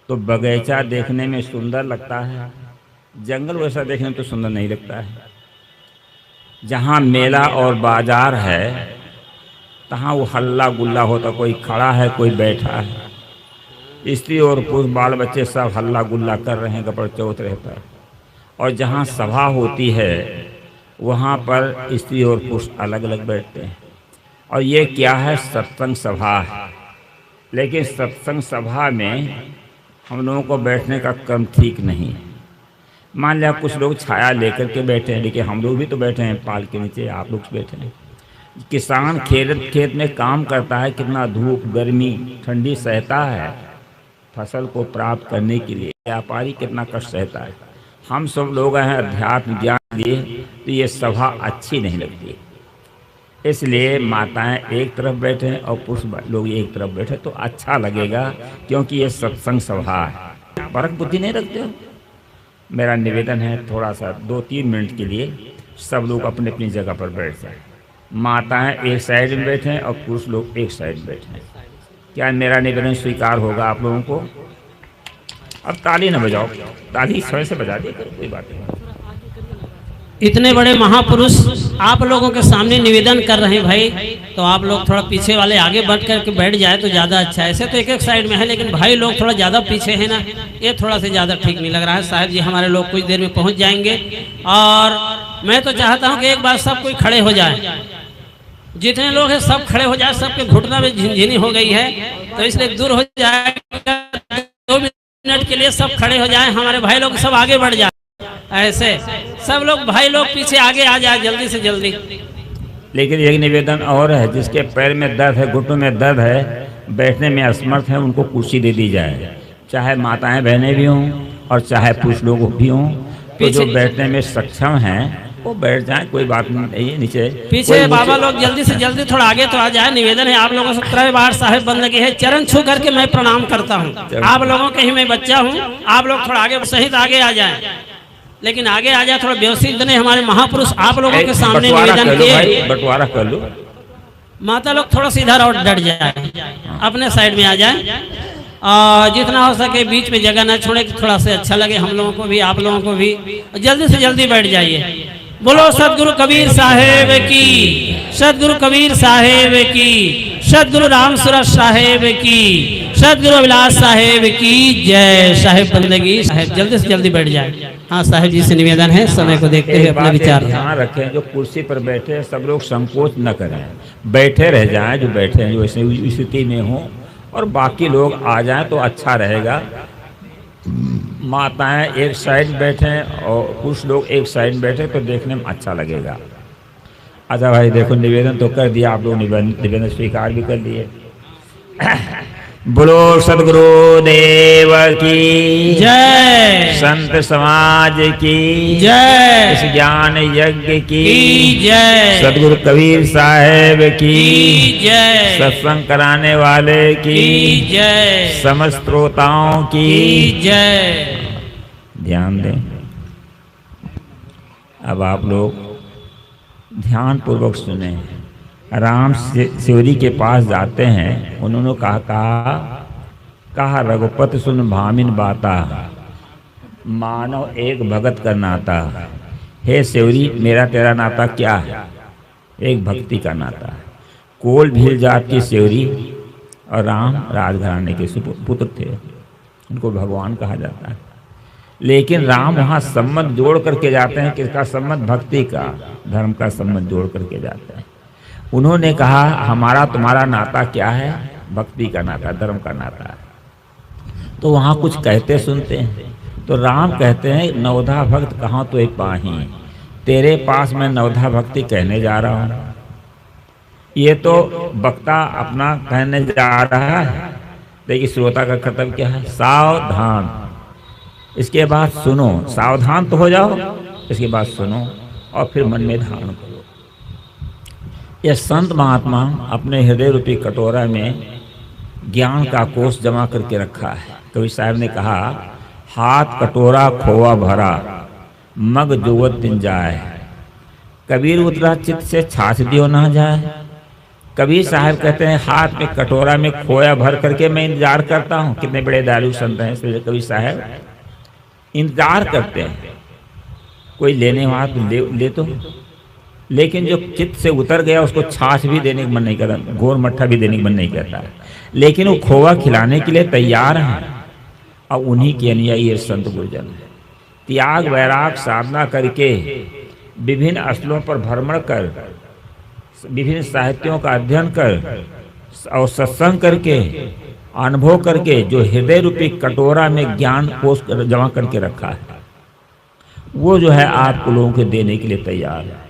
तो बगीचा देखने में सुंदर लगता है, जंगल वैसा देखने में तो सुंदर नहीं लगता है। जहाँ मेला और बाजार है तहाँ वो हल्ला गुल्ला होता, कोई खड़ा है कोई बैठा है, स्त्री और पुरुष बाल बच्चे सब हल्ला गुल्ला कर रहे हैं, गपड़ चौथ रहता है। और जहाँ सभा होती है वहाँ पर स्त्री और पुरुष अलग अलग बैठते हैं। और ये क्या है, सत्संग सभा है। लेकिन सत्संग सभा में हम लोगों को बैठने का क्रम ठीक नहीं है। मान लिया कुछ लोग छाया लेकर के बैठे हैं, लेकिन हम लोग भी तो बैठे हैं पाल के नीचे, आप लोग बैठे हैं। किसान खेत में काम करता है, कितना धूप गर्मी ठंडी सहता है फसल को प्राप्त करने के लिए। व्यापारी कितना कष्ट सहता है। हम सब लोग हैं अध्यात्म ज्ञान लिए, तो ये सभा अच्छी नहीं लगती। इसलिए माताएं एक तरफ बैठे और पुरुष लोग एक तरफ बैठे तो अच्छा लगेगा, क्योंकि ये सत्संग सभा है। परख बुद्धि नहीं रखते हो। मेरा निवेदन है थोड़ा सा 2-3 मिनट के लिए सब लोग अपनी अपनी जगह पर बैठ जाए। माताएं एक साइड में बैठे और पुरुष लोग एक साइड में बैठे। क्या मेरा निवेदन स्वीकार होगा आप लोगों को? अब ताली न बजाओ, ताली स्वयं से बजा दिया करो, कोई बात नहीं। इतने बड़े महापुरुष आप लोगों के सामने निवेदन कर रहे हैं भाई, तो आप लोग थोड़ा पीछे वाले आगे बढ़ करके बैठ जाए तो ज़्यादा अच्छा है। ऐसे तो एक एक साइड में है, लेकिन भाई लोग थोड़ा ज़्यादा पीछे है ना, ये थोड़ा से ज़्यादा ठीक नहीं लग रहा है। साहब जी हमारे लोग कुछ देर में पहुंच जाएंगे, और मैं तो चाहता हूँ कि एक बार सब कोई खड़े हो जाए। जितने लोग हैं सब खड़े हो जाए, सबके घुटना में झिनझिनी हो गई है, तो इसलिए दूर हो जाएगा। 2 मिनट के लिए सब खड़े हो जाए, हमारे भाई लोग सब आगे बढ़ जाए। ऐसे सब लोग भाई लोग पीछे आगे आ जाए जल्दी से जल्दी। लेकिन एक निवेदन और है, जिसके पैर में दर्द है, घुटनों में दर्द है, बैठने में असमर्थ है, उनको कुर्सी दे दी जाए। चाहे माताएं बहनें भी हों और चाहे पुरुष लोग भी हों, तो जो बैठने में सक्षम हैं वो बैठ जाए, कोई बात नहीं है। नीचे पीछे बाबा लोग जल्दी से जल्दी थोड़ा आगे तो आ जाए। निवेदन है आप लोगों से 17 बार साहिब बंदगी है, चरण छू करके मैं प्रणाम करता हूँ। आप लोगों के ही मैं बच्चा हूँ, आप लोग थोड़ा आगे सहित आगे आ जाए, लेकिन आगे आ जाए थोड़ा व्यवस्थित बने। हमारे महापुरुष आप लोगों के सामने निवेदन किए, बंटवारा कर लो। माता लोग थोड़ा सा इधर और डट जाए, अपने साइड में आ जाए, और जितना हो सके बीच में जगह ना छोड़े, थोड़ा सा अच्छा लगे हम लोगों को भी आप लोगों को भी। जल्दी से जल्दी बैठ जाइए। बोलो सदगुरु कबीर साहेब की, सदगुरु कबीर साहेब की, सदगुरु राम सूरत साहेब की, सदगुरु अभिलाष साहेब की जय। साहेब बंदगी साहेब जल्दी से जल्दी बैठ जाए। हाँ साहेब जी से निवेदन है, समय को देखते हुए अपना विचार ध्यान रखें। जो कुर्सी पर बैठे हैं सब लोग संकोच न करें, बैठे रह जाएं। जो बैठे हैं जो ऐसे स्थिति में हो, और बाकी लोग आ जाएं तो अच्छा रहेगा। माताएं एक साइड बैठे और पुरुष लोग एक साइड बैठे तो देखने में अच्छा लगेगा। अच्छा भाई देखो, निवेदन तो कर दिया आप लोग, निवेदन स्वीकार भी कर लिए। बोलो सदगुरु देव की जय, संत समाज की जय, इस ज्ञान यज्ञ की जय, सदगुरु कबीर साहेब की जय, सत्संग कराने वाले की जय, समस्त श्रोताओं की जय। ध्यान दें। अब आप लोग ध्यान पूर्वक सुने। राम सिवरी के पास जाते हैं, उन्होंने कहा रघुपति सुन भामिन बाता, मानव एक भगत का नाता। हे सिवरी, मेरा तेरा नाता क्या है? एक भक्ति का नाता। कोल भील जात की सिवरी और राम राजघराने के पुत्र थे, उनको भगवान कहा जाता है। लेकिन राम वहाँ सम्मत जोड़ करके जाते हैं, किसका सम्मत? भक्ति का, धर्म का सम्मत जोड़ करके जाते हैं। उन्होंने कहा हमारा तुम्हारा नाता क्या है? भक्ति का नाता, धर्म का नाता। तो वहाँ कुछ कहते सुनते हैं, तो राम कहते हैं नवधा भक्त कहाँ तो एक पाही, तेरे पास मैं नवधा भक्ति कहने जा रहा हूँ। ये तो वक्ता अपना कहने जा रहा है, लेकिन श्रोता का कर्तव्य क्या है? सावधान। इसके बाद सुनो, सावधान तो हो जाओ, इसके बाद सुनो और फिर मन में धारण करो। यह संत महात्मा अपने हृदय रूपी कटोरा में ज्ञान का कोष जमा करके रखा है। कबीर साहब ने कहा, हाथ कटोरा खोआ भरा, मग जुवत दिन जाए। कबीर उतरा चित्त से छाछ दियो ना जाए, कबीर साहब कहते हैं हाथ में कटोरा में खोया भर करके मैं इंतजार करता हूँ। कितने बड़े दयालु संत हैं इसलिए कबीर साहब इंतजार करते हैं कोई लेने वाला तो ले तो, लेकिन जो चित्त से उतर गया उसको छाछ भी देने का मन नहीं करता, घोर मट्ठा भी देने का मन नहीं करता, लेकिन वो खोवा खिलाने के लिए तैयार हैं। और उन्हीं के अनुयायी संत गुरुजन है। त्याग वैराग साधना करके विभिन्न स्थलों पर भ्रमण कर, विभिन्न साहित्यों का अध्ययन कर और सत्संग करके अनुभव करके जो हृदय रूपी कटोरा में ज्ञान कोष जमा करके रखा है, वो जो है आपको लोगों के देने के लिए तैयार है।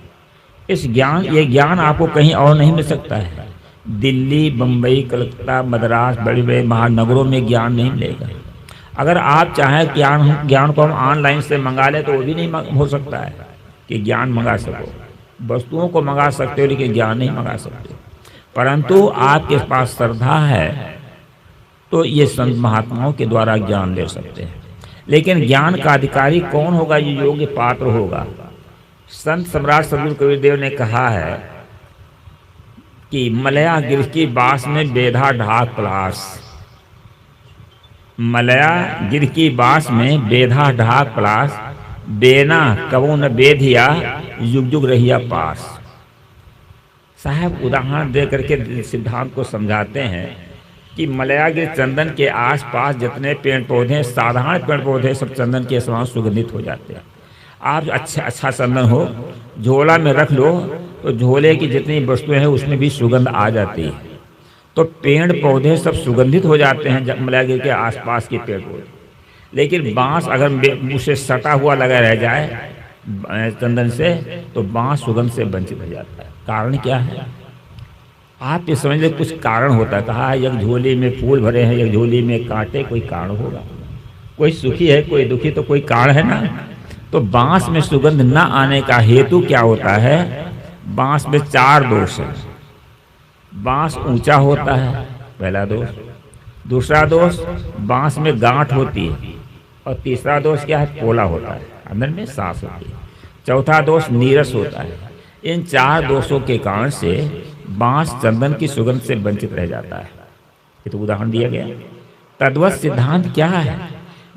ये ज्ञान आपको कहीं और नहीं मिल सकता है। दिल्ली, बम्बई, कलकत्ता, मद्रास, बड़े बड़े महानगरों में ज्ञान नहीं मिलेगा। अगर आप चाहें ज्ञान को हम ऑनलाइन से मंगा लें तो वो भी नहीं हो सकता है कि ज्ञान मंगा सको। वस्तुओं को मंगा सकते हो लेकिन ज्ञान नहीं मंगा सकते। परंतु आपके पास श्रद्धा है तो ये संत महात्माओं के द्वारा ज्ञान ले सकते हैं। लेकिन ज्ञान का अधिकारी कौन होगा? ये योग्य पात्र होगा। संत सम्राट सदगुरु कबीरदेव ने कहा है कि मलया गिर की बास में बेधा ढाक पलास, मलया गिर की बास में बेधा ढाक पलास, बेना कबू न बेधिया युग युग रहिया पास। साहब उदाहरण दे करके सिद्धांत को समझाते हैं कि मलयागिर चंदन के आसपास जितने पेड़ पौधे, साधारण पेड़ पौधे सब चंदन के समान सुगंधित हो जाते हैं। आप अच्छा चंदन हो झोला में रख लो तो झोले की जितनी वस्तुएं हैं उसमें भी सुगंध आ जाती है। तो पेड़ पौधे सब सुगंधित हो जाते हैं मलयागिर के आसपास के पेड़ पौधे। लेकिन बांस अगर उसे सटा हुआ लगा रह जाए चंदन से तो बांस सुगंध से वंचित हो जाता है। कारण क्या है? आप ये समझ ले कुछ कारण होता है। कहा एक झोली में फूल भरे हैं, एक झोली में कांटे, कोई कारण होगा। कोई सुखी है कोई दुखी, तो कोई कारण है ना। तो बांस में सुगंध न आने का हेतु क्या होता है? बांस में 4 दोष है। बांस ऊंचा होता है, पहला दोष। दूसरा दोष बांस में गांठ होती है। और तीसरा दोष क्या है? पोला होता है, अंदर में सांस होती है। चौथा दोष नीरस होता है। इन 4 दोषों के कारण से बांस चंदन की सुगंध से वंचित रह जाता है। ये तो उदाहरण दिया गया। तद्वत सिद्धांत क्या है?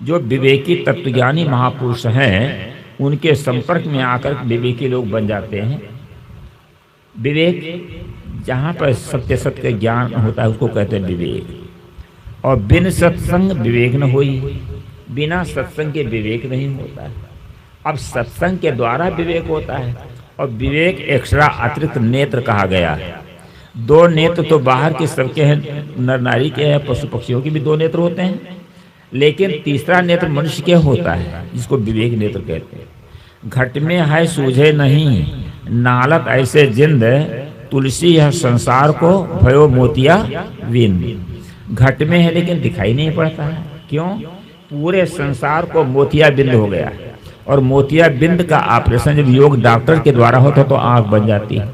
जो विवेकी तत्वज्ञानी महापुरुष हैं उनके संपर्क में आकर विवेकी लोग बन जाते हैं। विवेक जहाँ पर सत्य ज्ञान होता है उसको कहते हैं विवेक। और बिन सत्संग विवेक न होई, बिना सत्संग के विवेक नहीं होता है। अब सत्संग के द्वारा विवेक होता है। और विवेक एक्स्ट्रा अतिरिक्त नेत्र कहा गया है। 2 नेत्र तो बाहर के सबके हैं, नर नारी के हैं, पशु पक्षियों के भी 2 नेत्र होते हैं। लेकिन तीसरा नेत्र मनुष्य के होता है जिसको विवेक नेत्र कहते हैं। घट में है सूझे नहीं, नालत ऐसे जिंद, तुलसी यह संसार को भयो मोतिया बिंद। घट में है लेकिन दिखाई नहीं पड़ता है। क्यों? पूरे संसार को मोतिया बिंद हो गया है। और मोतिया बिंद का ऑपरेशन जब योग डॉक्टर के द्वारा होता तो आंख बन जाती है।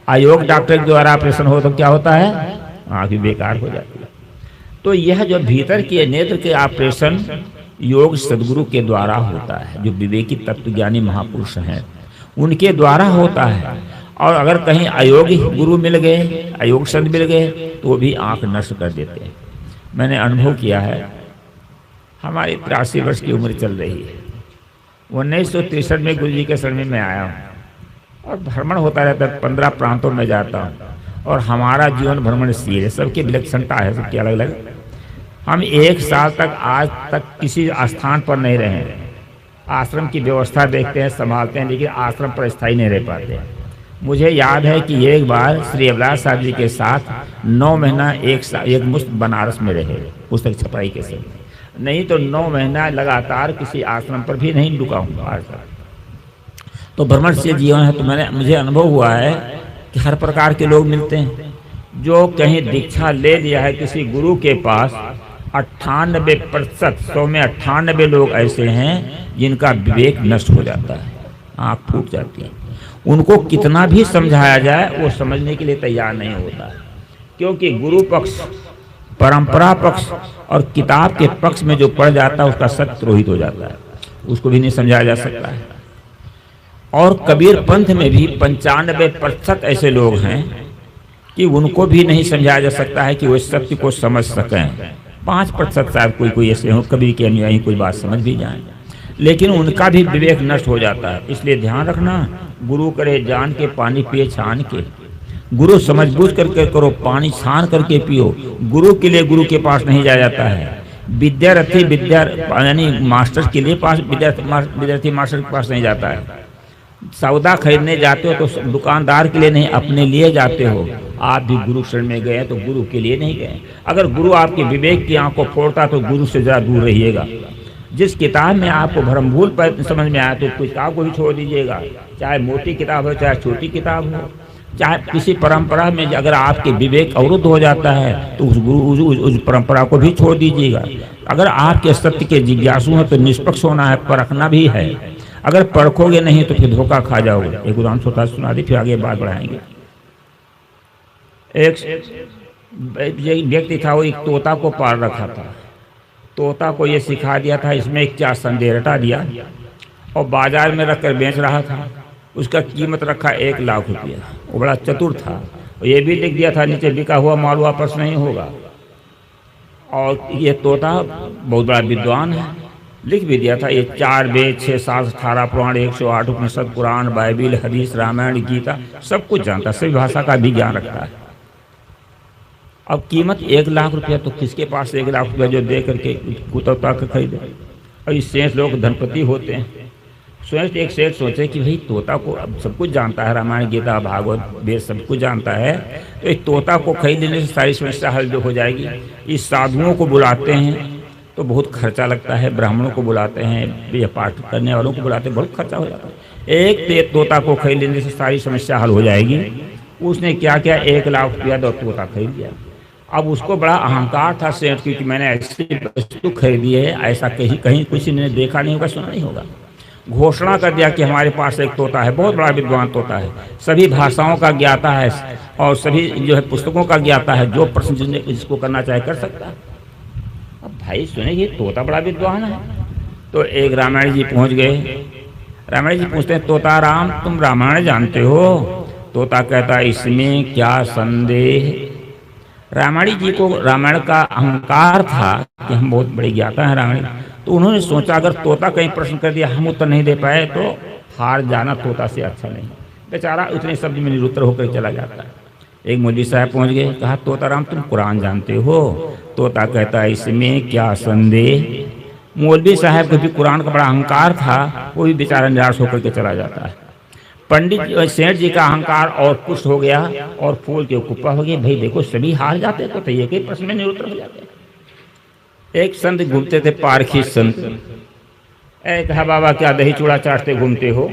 अयोग डॉक्टर के द्वारा ऑपरेशन हो तो क्या होता है? आंख भी बेकार हो जाती है। तो यह जो भीतर के नेत्र के ऑपरेशन योग सदगुरु के द्वारा होता है। जो विवेकी तत्वज्ञानी महापुरुष हैं उनके द्वारा होता है। और अगर कहीं अयोगी गुरु मिल गए, अयोग संत मिल गए तो वो भी आंख नष्ट कर देते हैं। मैंने अनुभव किया है। हमारी 83 वर्ष की उम्र चल रही है। 1963 में गुरु जी के शरण में मैं आया हूँ और भ्रमण होता रहता है। 15 प्रांतों में जाता हूँ और हमारा जीवन भ्रमणशील है। सबकी विलक्षणता है, सबकी अलग अलग। हम 1 साल तक आज तक किसी स्थान पर नहीं रहे। आश्रम की व्यवस्था देखते हैं, संभालते हैं, लेकिन आश्रम पर स्थायी नहीं रह पाते। मुझे याद है कि एक बार श्री अभिलाष साहब जी के साथ 9 महीना एक मुश्त बनारस में रहे पुस्तक छपाई के समय। नहीं तो 9 महीना लगातार किसी आश्रम पर भी नहीं रुका हूँ आज तक। तो भ्रमणशील जीवन है। तो मुझे अनुभव हुआ है कि हर प्रकार के लोग मिलते हैं। जो कहीं दीक्षा ले लिया है किसी गुरु के पास, 98% 100 में 98 लोग ऐसे हैं जिनका विवेक नष्ट हो जाता है, आँख फूट जाती है। उनको कितना भी समझाया जाए वो समझने के लिए तैयार नहीं होता है। क्योंकि गुरु पक्ष, परंपरा पक्ष और किताब के पक्ष में जो पड़ जाता है उसका सत्य रोहित हो जाता है, उसको भी नहीं समझाया जा सकता है। और कबीर पंथ में भी 95% ऐसे लोग हैं कि उनको भी नहीं समझाया जा सकता है कि वो सत्य को समझ सकें। 5% शायद कोई ऐसे हो कभी के अनुयायी कोई बात समझ भी जाए, लेकिन उनका भी विवेक नष्ट हो जाता है। इसलिए ध्यान रखना, गुरु करे जान के पानी पिए छान के। गुरु समझ बूझ करके करो, पानी छान करके पियो। गुरु के लिए गुरु के पास नहीं जाया जाता है। विद्यार्थी यानी मास्टर के लिए पास विद्यार्थी मास्टर के पास नहीं जाता है। सौदा खरीदने जाते हो तो दुकानदार के लिए नहीं, अपने लिए जाते हो। आप भी गुरु शरण में गए तो गुरु के लिए नहीं गए। अगर गुरु आपके विवेक की आंख को फोड़ता तो गुरु से जरा दूर रहिएगा। जिस किताब में आपको भ्रमभूल पर समझ में आया तो किताब को भी छोड़ दीजिएगा, चाहे मोटी किताब हो चाहे छोटी किताब हो। चाहे किसी परंपरा में अगर आपके विवेक अवरुद्ध हो जाता है तो उस परंपरा को भी छोड़ दीजिएगा। अगर आपके सत्य के जिज्ञासु हैं तो निष्पक्ष होना है, परखना भी है। अगर परखोगे नहीं तो फिर धोखा खा जाओगे। एक उदाहरण छोटा सुना दी, फिर आगे बात बढ़ाएंगे। एक व्यक्ति था, वो एक तोता को पाल रखा था। तोता को ये सिखा दिया था इसमें क्या संदेह रटा दिया और बाजार में रखकर बेच रहा था। उसका कीमत रखा 1 लाख रुपया। वो बड़ा चतुर था और ये भी लिख दिया था नीचे बिका हुआ माल वापस नहीं होगा। और ये तोता बहुत बड़ा विद्वान है, लिख भी दिया था ये 4 वेद 6 7 18 पुराण 108 उपनिषद पुराण बाइबिल हदीस रामायण गीता सब कुछ जानता, सभी भाषा का भी ज्ञान रखता है। अब कीमत 1 लाख रुपया, तो किसके पास 1 लाख रुपया जो दे करके कुतौता का खरीदे। और इस सेठ लोग धनपति होते हैं। एक सेठ सोचे कि भाई तोता को अब सब कुछ जानता है, रामायण गीता भागवत वेद सब कुछ जानता है, तो इस तोता को खरीद लेने से सारी समस्या हल जो हो जाएगी। इस साधुओं को बुलाते हैं तो बहुत खर्चा लगता है, ब्राह्मणों को बुलाते हैं या पाठ करने वालों को बुलाते हैं, बहुत खर्चा हो जाता है। एक तोता को खरीद लेने से सारी समस्या हल हो जाएगी। उसने क्या किया, 1 लाख रुपया दो तोता खरीद लिया। अब उसको बड़ा अहंकार था सेठ, क्योंकि मैंने ऐसी वस्तु खरीदी है, ऐसा कहीं किसी ने देखा नहीं होगा, सुना नहीं होगा। घोषणा कर दिया कि हमारे पास एक तोता है, बहुत बड़ा विद्वान तोता है, सभी भाषाओं का ज्ञाता है और सभी जो है पुस्तकों का ज्ञाता है, जो प्रश्न जिसको करना चाहे कर सकता है। अब भाई सुने ये तोता बड़ा विद्वान है। तो एक रामायण जी पहुंच गए। रामायण जी पूछते हैं, तोता राम तुम रामायण जानते हो? तोता कहता इसमें क्या संदेह। रामायण जी को रामायण का अहंकार था कि हम बहुत बड़े ज्ञाता हैं रामायण। तो उन्होंने सोचा अगर तोता कहीं प्रश्न कर दिया हम उत्तर नहीं दे पाए तो हार जाना तोता से अच्छा नहीं। बेचारा उतने शब्द में निरुत्तर होकर चला जाता है। एक मौलवी साहब पहुंच गए, कहा तोता राम तुम कुरान जानते हो? तोता कहता है इसमें क्या संदेह। मौलवी साहब को भी कुरान का बड़ा अहंकार था, वो भी बेचारा निराश होकर के चला जाता है। पंडित सेठ जी का अहंकार और पुष्ट हो गया और फूल के कुप्पा हो गए। भाई देखो सभी हार जाते तो ये के प्रश्न में निरुत्तर हो जाते। एक संत घूमते थे, पारखी संत। कहा बाबा क्या दही चूड़ा चाटते घूमते हो?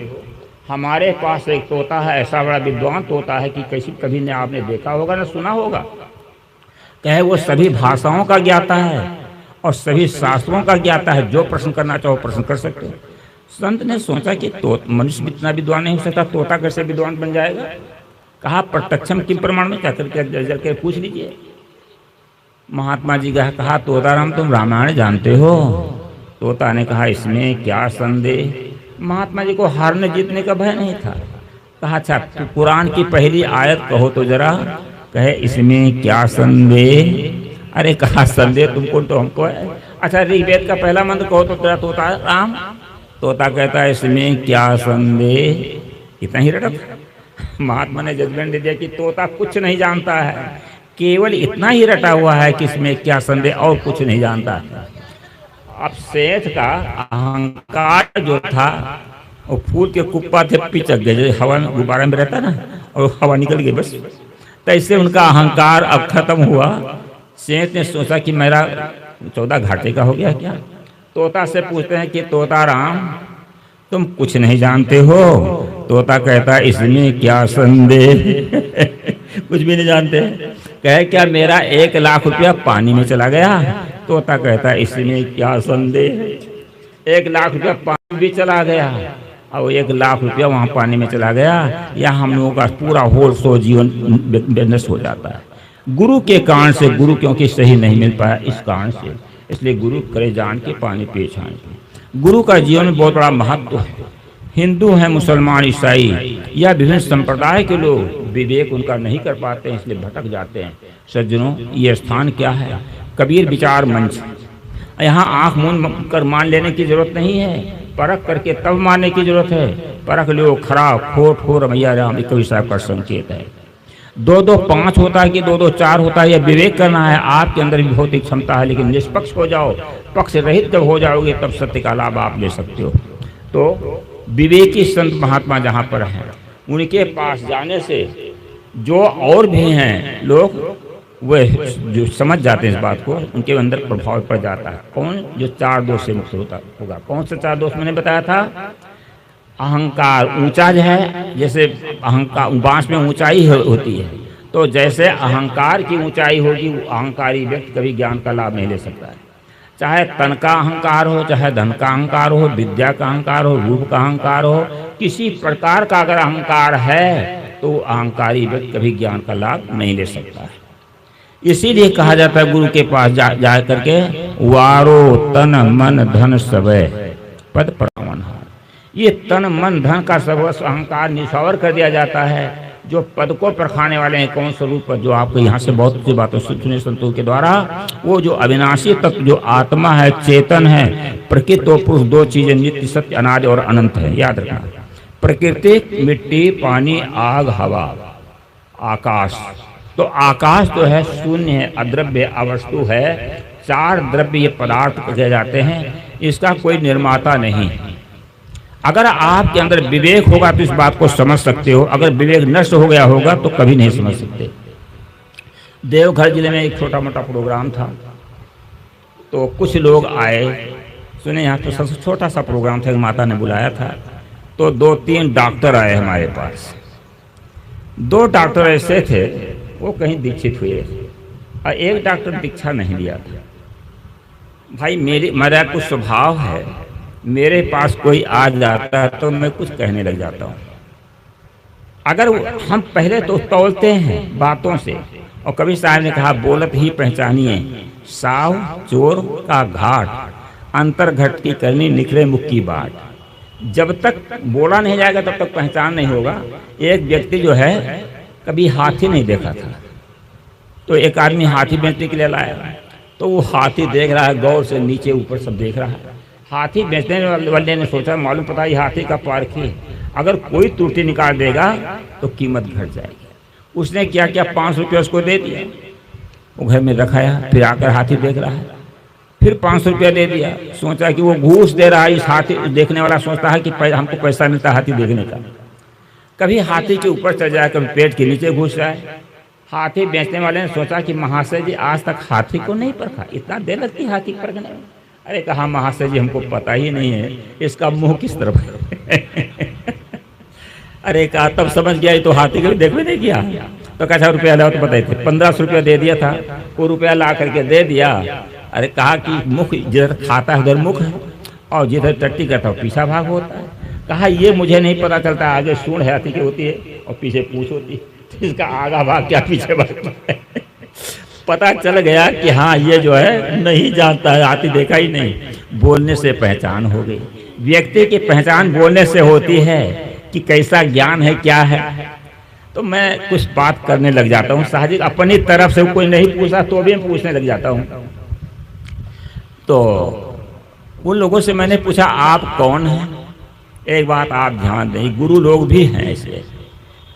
हमारे पास एक तोता है, ऐसा बड़ा विद्वान तोता है कि कभी ने आपने देखा होगा ना सुना होगा। कहे वो सभी भाषाओं का ज्ञाता है और सभी शास्त्रों का ज्ञाता है, जो प्रश्न करना चाहो प्रश्न कर सकते हो। संत ने सोचा कि मनुष्य इतना विद्वान नहीं हो सकता, तोता कैसे विद्वान बन जाएगा। कहा प्रत्यक्षम किम प्रमाण में, क्या करके पूछ लीजिए। महात्मा जी का कहा तोता राम तुम रामायण जानते हो? तोता ने कहा इसमें क्या संदेह। महात्मा जी को हारने जीतने का भय नहीं था। कहा अच्छा तो कुरान की पहली आयत कहो तो जरा। कहे इसमें क्या संदेह। अरे कहा संदेह तुमको तो हमको है। अच्छा ऋग्वेद का पहला मंत्र कहो तो जरा तोता राम। तोता कहता है इसमें क्या संदेह। इतना ही रटत। महात्मा ने जजमेंट दे दिया कि तोता कुछ नहीं जानता है, केवल इतना ही रटा हुआ है कि इसमें क्या संदेह, और कुछ नहीं जानता है। अब सेठ का अहंकार जो था वो फूल के कुप्पा थे पिचक गए, जो हवा में गुब्बारा में रहता ना, और हवा निकल गई बस। तो इससे उनका अहंकार अब खत्म हुआ। सेठ ने सोचा कि मेरा 14 घाटे का हो गया क्या। तोता से पूछते हैं कि तोता राम तुम कुछ नहीं जानते हो? तोता कहता इसमें क्या संदेह। कुछ भी नहीं जानते। कहे क्या मेरा 1 लाख रुपया पानी में चला गया? तोता कहता है इसमें क्या संदेह। 1 लाख रुपया पानी भी चला गया और 1 लाख रुपया वहाँ पानी में चला गया, या हम लोगों का पूरा होल सो जीवन नष्ट हो जाता है। गुरु के कारण से, गुरु क्योंकि सही नहीं मिल पाया इस कारण से, इसलिए गुरु करे जान के पानी पिए छान के। गुरु का जीवन में बहुत बड़ा महत्व है। हिंदू हैं, मुसलमान, ईसाई या विभिन्न संप्रदाय के लोग विवेक उनका नहीं कर पाते हैं, इसलिए भटक जाते हैं। सज्जनों, ये स्थान क्या है? कबीर विचार मंच। यहाँ आँख मूंद कर मान लेने की जरूरत नहीं है, परख करके तब मानने की जरूरत है। परख लो खरा खोट हो रमैया राम, कबीर साहब का संकेत है। 2-2 5 होता है कि 2-2 4 होता है, यह विवेक करना है। आपके अंदर भी भौतिक क्षमता है, लेकिन निष्पक्ष हो जाओ। पक्ष रहित जब हो जाओगे तब सत्य का लाभ आप ले सकते हो। तो विवेकी संत महात्मा जहाँ पर हैं, उनके पास जाने से जो और भी हैं लोग, वह जो समझ जाते हैं इस बात को, उनके अंदर प्रभाव पड़ जाता है। कौन? जो 4 दोष से मुक्त होता होगा। कौन से 4 दोष मैंने बताया था? अहंकार ऊंचा जो है, जैसे अहंकार बांस में ऊंचाई होती है, तो जैसे अहंकार की ऊंचाई होगी, अहंकारी व्यक्ति कभी ज्ञान का लाभ नहीं ले सकता है। चाहे तन का अहंकार हो, चाहे धन का अहंकार हो, विद्या का अहंकार हो, रूप का अहंकार हो, किसी प्रकार का अगर अहंकार है तो अहंकारी व्यक्ति कभी ज्ञान का लाभ नहीं ले सकता है। इसीलिए कहा जाता है गुरु के पास जा करके वारो तन मन धन सबे पद प्रमाण। ये तन मन धन का सब अहंकार निछावर कर दिया जाता है। जो पद को परखाने वाले हैं, कौन स्वरूप जो आपको यहाँ से बहुत सी बातों सुने संतों के द्वारा, वो जो अविनाशी तत्व जो आत्मा है, चेतन है, प्रकृति और पुरुष 2 चीजें नित्य सत्य अनादि और अनंत है। याद रखना, प्रकृति मिट्टी पानी आग हवा आकाश। तो आकाश तो है शून्य है, अद्रव्य अवस्तु है। 4 द्रव्य ये पदार्थ कहे जाते हैं, इसका कोई निर्माता नहीं। अगर आपके अंदर विवेक होगा तो इस बात को समझ सकते हो। अगर विवेक नष्ट हो गया होगा तो कभी नहीं समझ सकते। देवघर जिले में एक छोटा मोटा प्रोग्राम था, तो कुछ लोग आए, सुने यहाँ तो सबसे छोटा सा प्रोग्राम था, माता ने बुलाया था। तो 2-3 डॉक्टर आए हमारे पास। 2 डॉक्टर ऐसे थे, वो कहीं दीक्षित हुए, और एक डॉक्टर दीक्षा नहीं लिया था। भाई मेरा कुछ स्वभाव है, मेरे पास कोई आ जाता है तो मैं कुछ कहने लग जाता हूँ। अगर हम पहले तो तौलते हैं बातों से, और कभी साहब ने कहा बोलत ही पहचानिए, साव चोर का घाट, अंतर घट की करनी निकले मुख की बात। जब तक बोला नहीं जाएगा तब तक पहचान नहीं होगा। एक व्यक्ति जो है कभी हाथी नहीं देखा था, तो एक आदमी हाथी बेचने के लिए लाया, तो वो हाथी देख रहा है, गौर से नीचे ऊपर सब देख रहा है। हाथी बेचने वाले ने सोचा, मालूम पता ये हाथी का पार्क है, अगर कोई त्रुटि निकाल देगा तो कीमत घट जाएगी। उसने क्या किया, 5 रुपये उसको दे दिया, वो घर में रखाया। फिर आकर हाथी देख रहा है, फिर 500 रुपया दे दिया। सोचा कि वो घूस दे रहा है। इस हाथी देखने वाला सोचता है कि हमको पैसा मिलता है हाथी देखने का। कभी हाथी के ऊपर चढ़ जाए, कभी पेट के नीचे घुस जाए। हाथी बेचने वाले ने सोचा कि महाशय जी आज तक हाथी को नहीं परखा, इतना देर लगती हाथी परखने में। अरे कहा महाशय जी हमको पता ही नहीं है इसका मुंह किस तरफ है। अरे कहा तब समझ गया, तो हाथी को देखने नहीं किया। तो कैसा रुपया लाओ, तो बताए थे 1500 रुपया दे दिया था। वो रुपया ला करके दे दिया। अरे कहा कि मुख जिधर खाता है उधर मुख है, और जिधर टट्टी करता है पीछा भाग होता है। कहा ये मुझे नहीं पता चलता, आगे सूंड है हाथी की होती है और पीछे पूंछ होती है, तो इसका आगा भाग क्या पीछे भाग है। पता चल गया कि हाँ ये जो है नहीं जानता है, हाथी देखा ही नहीं। बोलने से पहचान हो गई। व्यक्ति की पहचान बोलने से होती है कि कैसा ज्ञान है, क्या है। तो मैं कुछ बात करने लग जाता हूँ, साहजिक अपनी तरफ से कोई नहीं पूछा तो भी मैं पूछने लग जाता हूँ। तो उन लोगों से मैंने पूछा आप कौन हैं। एक बात आप ध्यान दें, गुरु लोग भी हैं ऐसे,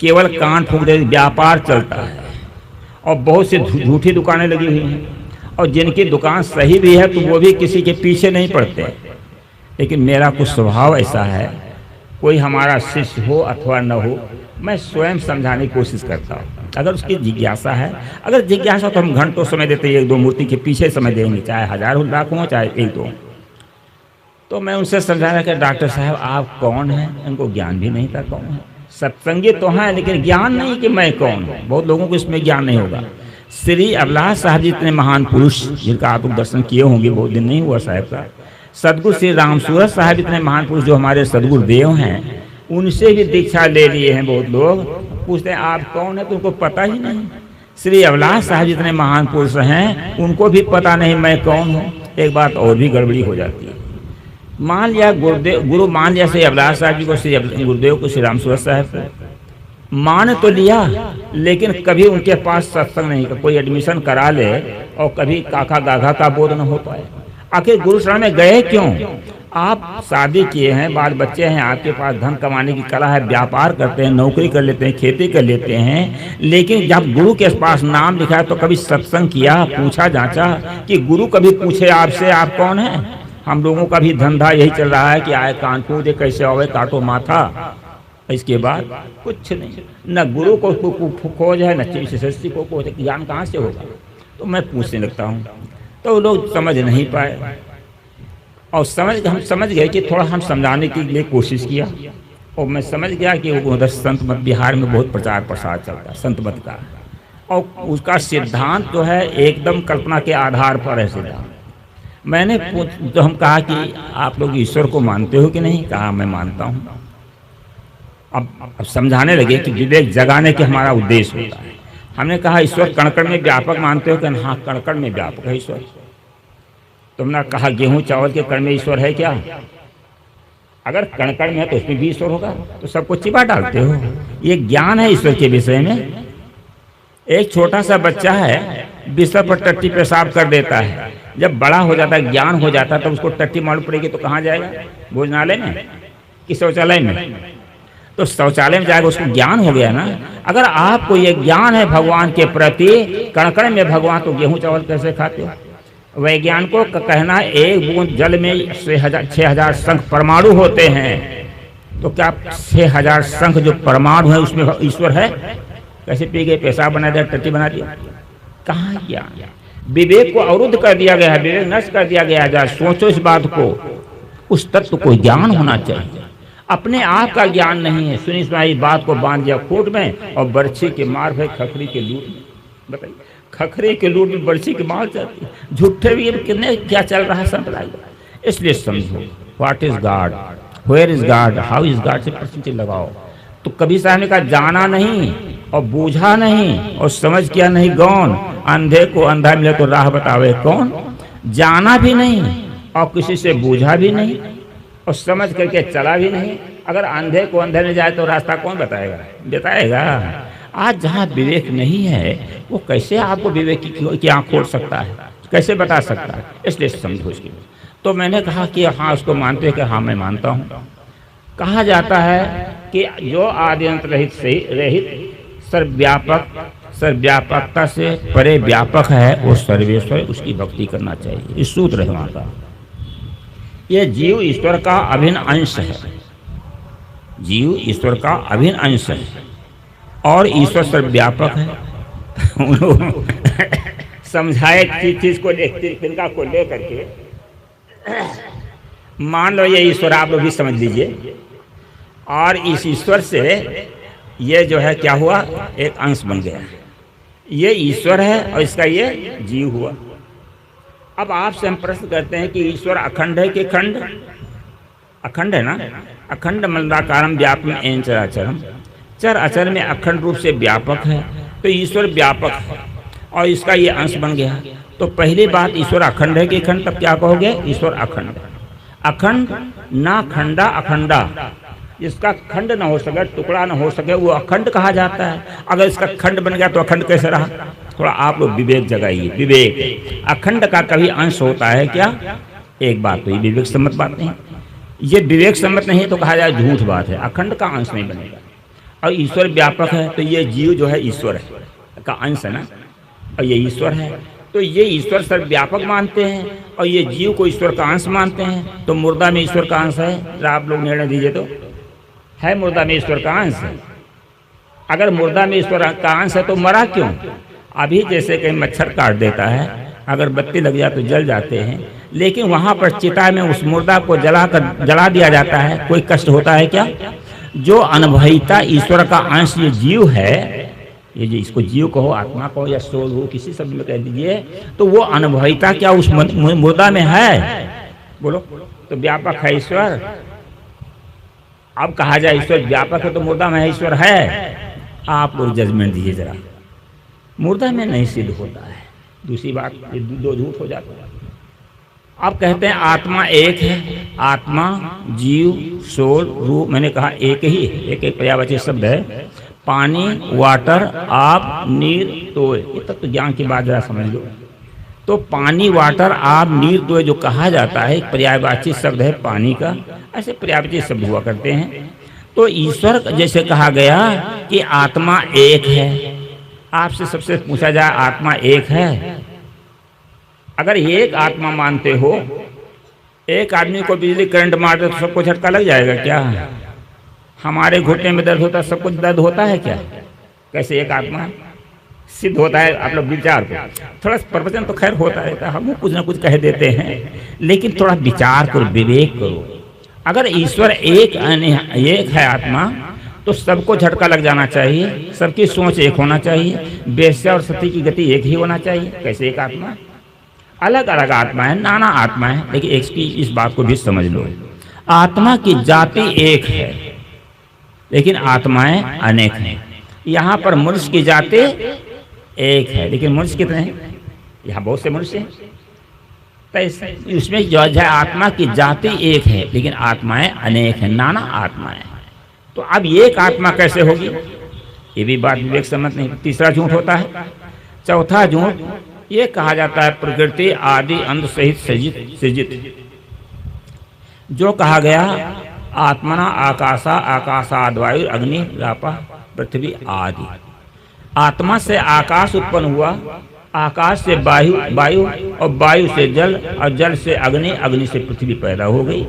केवल कान फूंक दे, व्यापार चलता है और बहुत से झूठी दुकानें लगी हुई हैं, और जिनकी दुकान सही भी है तो वो भी किसी के पीछे नहीं पड़ते। लेकिन मेरा कुछ स्वभाव ऐसा है, कोई हमारा शिष्य हो अथवा न हो, मैं स्वयं समझाने की कोशिश करता हूँ। अगर उसकी जिज्ञासा है, अगर जिज्ञासा तो हम घंटों समय देते हैं, 1-2 मूर्ति के पीछे समय देंगे, चाहे हजारों लाख हो चाहे 1-2। तो मैं उनसे समझाना कि डॉक्टर साहब आप कौन हैं। उनको ज्ञान भी नहीं था कौन है। सत्संगी तो हैं लेकिन ज्ञान नहीं कि मैं कौन हूँ। बहुत लोगों को इसमें ज्ञान नहीं होगा। श्री अभिलाष साहब जी इतने महान पुरुष, जिनका आप लोग दर्शन किए होंगे, बहुत दिन नहीं हुआ साहब का। सदगुरु श्री राम सूरत साहब इतने महान पुरुष जो हमारे सदगुरुदेव हैं, उनसे भी दीक्षा ले लिए हैं। बहुत लोग पूछते हैं आप कौन है, तो उनको पता ही नहीं। श्री अभिलाष साहब जितने महान पुरुष हैं, उनको भी पता नहीं मैं कौन हूँ। एक बात और भी गड़बड़ी हो जाती है। मान लिया गुरु मान लिया श्री अभिलाष साहब जी को, श्री गुरुदेव को, श्री राम सूरत साहब को, मान तो लिया, लेकिन कभी उनके पास सत्संग नहीं, कोई एडमिशन करा ले और कभी काका गाघा का बोध न हो पाए। आखिर गुरु शरण में गए क्यों? आप शादी किए हैं, बाल बच्चे हैं, आपके पास धन कमाने की कला है, व्यापार करते हैं, नौकरी कर लेते हैं, खेती कर लेते हैं, लेकिन जब गुरु के पास नाम लिखा है तो कभी सत्संग किया, पूछा जांचा कि गुरु कभी पूछे आपसे आप कौन है? हम लोगों का भी धंधा यही चल रहा है कि आए कानपुर दे कैसे आवे काटो माथा, इसके बाद कुछ नहीं। न गुरु को खोज है, न शिष्य को खोज है, ज्ञान कहाँ से होगा? तो मैं पूछने लगता हूँ तो लोग समझ नहीं पाए, और हम समझ गए कि थोड़ा हम समझाने के लिए कोशिश किया, और मैं समझ गया कि उधर संत मत बिहार में बहुत प्रचार प्रसार चलता है संत मत का, और उसका सिद्धांत जो है एकदम कल्पना के आधार पर है सिद्धांत। मैंने तो हम कहा कि आप लोग ईश्वर को मानते हो कि नहीं? कहा मैं मानता हूँ। अब समझाने लगे कि विवेक जगाने के हमारा उद्देश्य होता है। हमने कहा ईश्वर कण-कण में व्यापक मानते हो कि? हाँ, कण-कण में व्यापक है ईश्वर। तुमने कहा गेहूं चावल के कण में ईश्वर है क्या? अगर कण-कण में है तो उसमें भी ईश्वर होगा, तो सबको चिपा डालते हो। ये ज्ञान है ईश्वर के विषय में। एक छोटा सा बच्चा है, बिस्तर पर टट्टी पेशाब कर देता है, जब बड़ा हो जाता है, ज्ञान हो जाता है, तब उसको टट्टी मालूम पड़ेगी तो कहाँ जाएगा? भोजनालय में कि शौचालय में? तो शौचालय में जाएगा, उसको ज्ञान हो गया ना। अगर आपको ये ज्ञान है भगवान के प्रति, कण-कण में भगवान, तो गेहूं चावल कैसे खाते हो? वैज्ञानिकों का कहना है एक बूंद जल में 6000 शंख परमाणु होते हैं, तो क्या 6000 शंख जो परमाणु है उसमें ईश्वर है? कैसे पी गए, पेशाब बना दिया, टट्टी बना दिया? कहाँ ज्ञान? विवेक को अवरुद्ध कर दिया गया है, विवेक नष्ट कर दिया गया है। सोचो इस बात को, उस तत्व को ज्ञान होना चाहिए, अपने आप का ज्ञान नहीं है। सुनी सुनाई बात को बांध दिया खूंट में और बर्छी के मार है खखरी के लूट में। बताइए, खखरी के लूट में बर्छी की मार जाती है। झूठे भी कितने क्या चल रहा है संप्रदाय। इसलिए समझो what is God, where is God, how is God से प्रश्न लगाओ। तो कभी साहब ने कहा जाना नहीं और बूझा नहीं और समझ किया नहीं गौन, अंधे को अंधा मिले तो राह बतावे कौन। जाना भी नहीं और किसी से बूझा भी नहीं और समझ करके चला भी नहीं। अगर अंधे को अंधे में जाए तो रास्ता कौन बताएगा? आज जहाँ विवेक नहीं है वो कैसे आपको विवेक की आँख खोल सकता है, कैसे बता सकता है? इसलिए समझो इसकी। तो मैंने कहा कि हाँ उसको मानते हैं कि हाँ मैं मानता हूँ। कहा जाता है कि जो आद्यंत रहित सर्वव्यापकता से परे व्यापक है वो सर्वेश्वर, उसकी भक्ति करना चाहिए। इस सूत्र है वहाँ का। ये जीव ईश्वर का अभिन्न अंश है, जीव ईश्वर का अभिन्न अंश है और ईश्वर सर्वव्यापक है। समझाए चीज को तिनका को लेकर के, मान लो ये ईश्वर आप लोग भी समझ लीजिए, और इस ईश्वर से ये जो है क्या हुआ, एक अंश बन गया। ये ईश्वर है और इसका ये जीव हुआ। अब आपसे हम प्रश्न करते हैं कि ईश्वर अखंड है कि खंड? अखंड है ना। अखंड मंडलाकारम व्यापकम एन चराचरम, चर अचर में अखंड रूप से व्यापक है, तो ईश्वर व्यापक है और इसका ये अंश बन गया। तो पहली बात, ईश्वर अखंड है कि खंड? तब क्या कहोगे? ईश्वर अखंड। अखंड ना खंडा अखंडा, इसका खंड ना हो सके, टुकड़ा ना हो सके, वो अखंड कहा जाता है। अगर इसका खंड बन गया तो अखंड कैसे रहा? थोड़ा आप लोग विवेक जगाइए। विवेक, अखंड का कभी अंश होता है क्या? एक बात तो ये विवेक सम्मत बात नहीं। ये विवेक सम्मत नहीं तो कहा जाए झूठ बात है, अखंड का अंश नहीं बनेगा। और ईश्वर व्यापक है तो ये जीव जो है ईश्वर है का अंश है ना, और ये ईश्वर है, तो ये ईश्वर सर्वव्यापक मानते हैं और ये जीव को ईश्वर का अंश मानते हैं। तो मुर्दा में ईश्वर का अंश है? आप लोग निर्णय दीजिए, तो है मुर्दा में ईश्वर का अंश है? अगर मुर्दा में ईश्वर का अंश है तो मरा क्यों? अभी जैसे कहीं मच्छर काट देता है, अगर बत्ती लग जाए तो जल जाते हैं, लेकिन वहाँ पर चिता में उस मुर्दा को जला दिया जाता है, कोई कष्ट होता है क्या? जो अनुभविता ईश्वर का अंश ये जीव है, ये जो इसको जीव कहो, आत्मा कहो या सोल हो, किसी शब्द में कह दीजिए, तो वो अनुभविता क्या उस मुर्दा में है? बोलो। तो व्यापक है ईश्वर। अब कहा जाए ईश्वर व्यापक है तो मुर्दा में है ईश्वर है? आप लोग जजमेंट दीजिए जरा। मुर्दा में नहीं सिद्ध होता है। दूसरी बात, ये दो झूठ हो जाता है। आप कहते हैं आत्मा एक है, आत्मा जीव सोल रूप, मैंने कहा एक ही, एक पर्यायवाची शब्द है, पानी, वाटर, आप, नीर, तोय, ये तत्व ज्ञान की बात जरा समझ लो। तो पानी, वाटर, आप, नीर, तोय जो कहा जाता है एक पर्यायवाची शब्द है पानी का, ऐसे पर्यायवाची शब्द हुआ करते हैं। तो ईश्वर जैसे कहा गया कि आत्मा एक है, आपसे सबसे पूछा जाए आत्मा एक है? अगर एक आत्मा मानते हो, एक आदमी को बिजली करंट मार दे तो सबको झटका लग जाएगा क्या? हमारे घुटने में दर्द होता है, सबको दर्द होता है क्या? कैसे एक आत्मा सिद्ध होता है? आप लोग विचार को, थोड़ा प्रवचन तो खैर होता रहता है, हम कुछ ना कुछ कह देते हैं, लेकिन थोड़ा विचार करो, विवेक करो। अगर ईश्वर एक है आत्मा, तो सबको झटका लग जाना चाहिए, सबकी सोच एक होना चाहिए, वेश्या और सती की गति एक ही होना चाहिए। कैसे एक आत्मा? अलग अलग आत्मा है, नाना आत्मा है, लेकिन एक की इस बात को भी समझ लो, आत्मा की जाति एक है लेकिन आत्माएं अनेक हैं। यहाँ पर मनुष्य की जाति एक है, लेकिन मनुष्य कितने हैं? यहाँ बहुत से मनुष्य हैं। तो इसमें जो है आत्मा की जाति एक है लेकिन आत्माएं अनेक हैं, नाना आत्माएं। तो अब एक आत्मा कैसे होगी? ये भी बात विवेक सम्मत नहीं। तीसरा झूठ होता है। चौथा झूठ ये कहा जाता है प्रकृति आदि अंत सहित सृजित। जो कहा गया आत्मना आकाशा आकाशाद वायु अग्नि रापा पृथ्वी आदि। आत्मा से आकाश उत्पन्न हुआ, आकाश से वायु, वायु और वायु से जल और जल से अग्नि, अग्नि से पृथ्वी पैदा हो गई।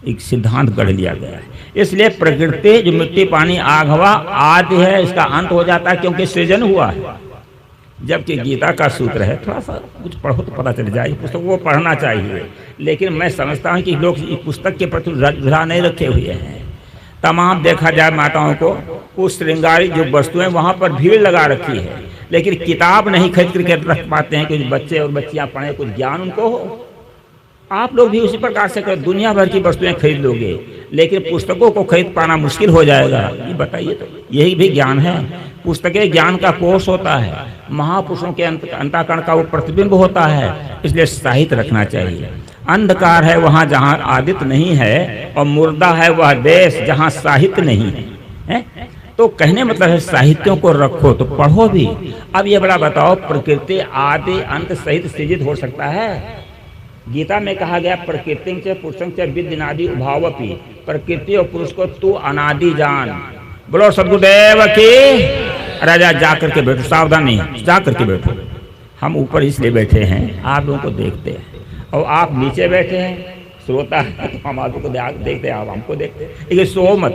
एक सिद्धांत गढ़ लिया गया है। इसलिए प्रकृति जो मिट्टी पानी आग हवा आदि है, इसका अंत हो जाता है क्योंकि सृजन हुआ है। जबकि गीता का सूत्र है, थोड़ा सा कुछ पढ़ो तो पता चल जाए, पुस्तक वो पढ़ना चाहिए। लेकिन मैं समझता हूँ कि लोग इस पुस्तक के प्रति रुझान नहीं रखे हुए हैं। तमाम देखा जाए माताओं को उस श्रृंगारी जो वस्तुएं वहाँ पर भीड़ लगा रखी है, लेकिन किताब नहीं खरीद करके रख पाते हैं कि बच्चे और बच्चियाँ पढ़ें, कुछ ज्ञान उनको हो। आप लोग भी उसी प्रकार से करें, दुनिया भर की वस्तुएं खरीद लोगे लेकिन पुस्तकों को खरीद पाना मुश्किल हो जाएगा। ये बताइए, तो यही भी ज्ञान है। पुस्तकें ज्ञान का कोष होता है, महापुरुषों के अंतःकरण का वो प्रतिबिंब होता है। इसलिए साहित्य रखना चाहिए। अंधकार है वहाँ जहाँ आदित्य नहीं है, और मुर्दा है वह देश जहाँ साहित्य नहीं है। तो कहने मतलब है साहित्यों को रखो तो पढ़ो भी। अब ये बड़ा बताओ, प्रकृति आदि अंत सहित सृजित हो सकता है? गीता में कहा गया प्रकृति से पुरुषं से विद्यनादि उभावपि, प्रकृति और पुरुष को तू अनादि जान। बोलो सद्गुरुदेव की। राजा जा करके बैठो, सावधान नहीं, जा करके बैठो। हम ऊपर इसलिए बैठे हैं आप लोगों को देखते हैं, और आप नीचे बैठे हैं श्रोता है, तो हम आपको देखते हैं, आप हमको देखते हैं। लेकिन सो मत,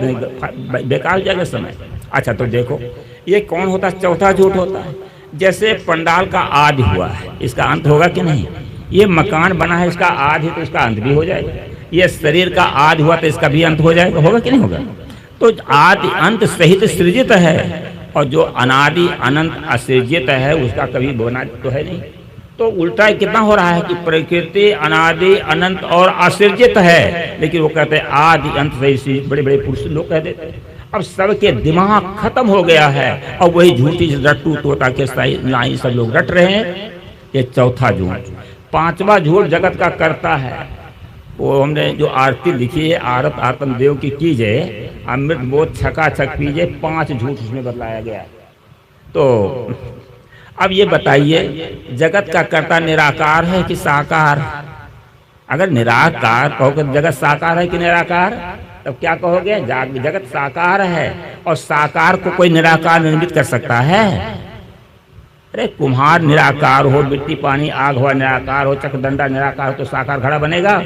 बेकार हो जाएगा समय। अच्छा तो देखो ये कौन होता है? चौथा झूठ होता है। जैसे पंडाल का आदि हुआ है, इसका अंत होगा कि नहीं? ये मकान बना है, इसका आदि है तो इसका अंत भी हो जाएगा। ये शरीर का आदि हुआ तो इसका भी अंत हो जाएगा, होगा कि नहीं होगा? तो आदि अंत सहित सृजित है, और जो अनादि अनंत असृजित है उसका कभी बना तो है नहीं। तो उल्टा कितना हो रहा है कि प्रकृति अनादि अनंत और असृजित है, लेकिन वो कहते हैं आदि अंत सहित। बड़े बड़े पुरुष लोग कह देते हैं। अब सबके दिमाग खत्म हो गया है, और वही झूठी रट्टू तोता के नाई सब लोग रट रहे हैं। ये चौथा झूठ। पांचवा झूठ जगत का करता है। वो हमने जो आरती लिखी है, आरत आत्म देव की कीजिए, अमृत बोध छका छक पीजिए, 5 झूठ उसमें बतलाया गया। तो अब ये बताइए, जगत का कर्ता निराकार है कि साकार? अगर निराकार कहोगे जगत साकार है कि निराकार, तब क्या कहोगे? जगत साकार है, और साकार को कोई निराकार निर्मित कर सकता है? अरे कुम्हार निराकार हो, मिट्टी पानी आग हवा निराकार हो, चक्रदंडा निराकार हो, तो साकार घड़ा बनेगा?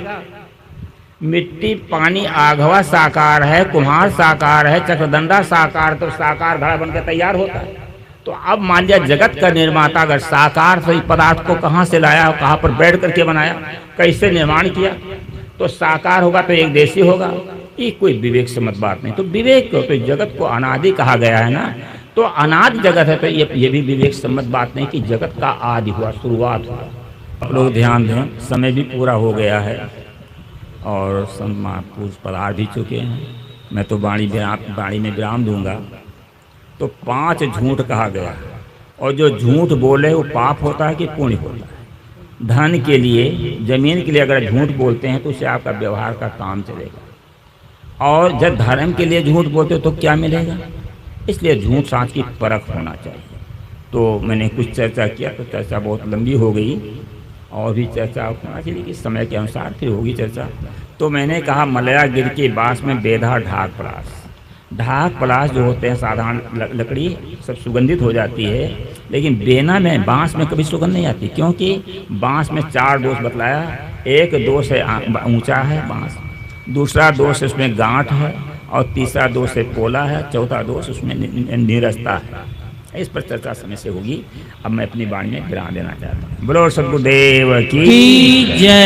मिट्टी पानी आग हवा साकार है, कुम्हार साकार है, चक्रदंडा साकार, तो साकार घड़ा बनकर तैयार होता है। तो अब मान लिया जगत का निर्माता अगर साकार सही पदार्थ को कहाँ से लाया, कहाँ पर बैठ करके बनाया, कैसे निर्माण किया, तो साकार होगा तो एक देशी होगा। ये कोई विवेक से मत बात नहीं। तो विवेक को, तो जगत को अनादि कहा गया है ना, तो अनादि जगत है, तो ये भी विवेक सम्मत बात नहीं कि जगत का आदि हुआ, शुरुआत हुआ। आप लोग ध्यान दें, समय भी पूरा हो गया है और संत महापुरुष पधार भी चुके हैं। मैं तो वाणी में विराम दूंगा। तो 5 झूठ कहा गया, और जो झूठ बोले वो पाप होता है कि पुण्य होता है? धन के लिए, जमीन के लिए अगर झूठ बोलते हैं तो उससे आपका व्यवहार का काम चलेगा, और जब धर्म के लिए झूठ बोलते हो तो क्या मिलेगा? इसलिए झूठ साँच की परख होना चाहिए। तो मैंने कुछ चर्चा किया, तो चर्चा बहुत लंबी हो गई और भी चर्चा होना चाहिए कि समय के अनुसार फिर होगी चर्चा। तो मैंने कहा मलया गिर के बाँस में बेधा ढाक पलाश। ढाक पलाश जो होते हैं साधारण लकड़ी सब सुगंधित हो जाती है, लेकिन बेना में बाँस में कभी सुगंध नहीं आती, क्योंकि बाँस में 4 दोष बतलाया। एक दोष है ऊंचा है बाँस, दूसरा दोष उसमें गांठ है, और तीसरा दोष है पोला है, चौथा दोष उसमें नीरसता है। इस पर चर्चा समय से होगी। अब मैं अपनी वाणी में विराम देना चाहता हूँ। बोलो सद्गुरुदेव की जय।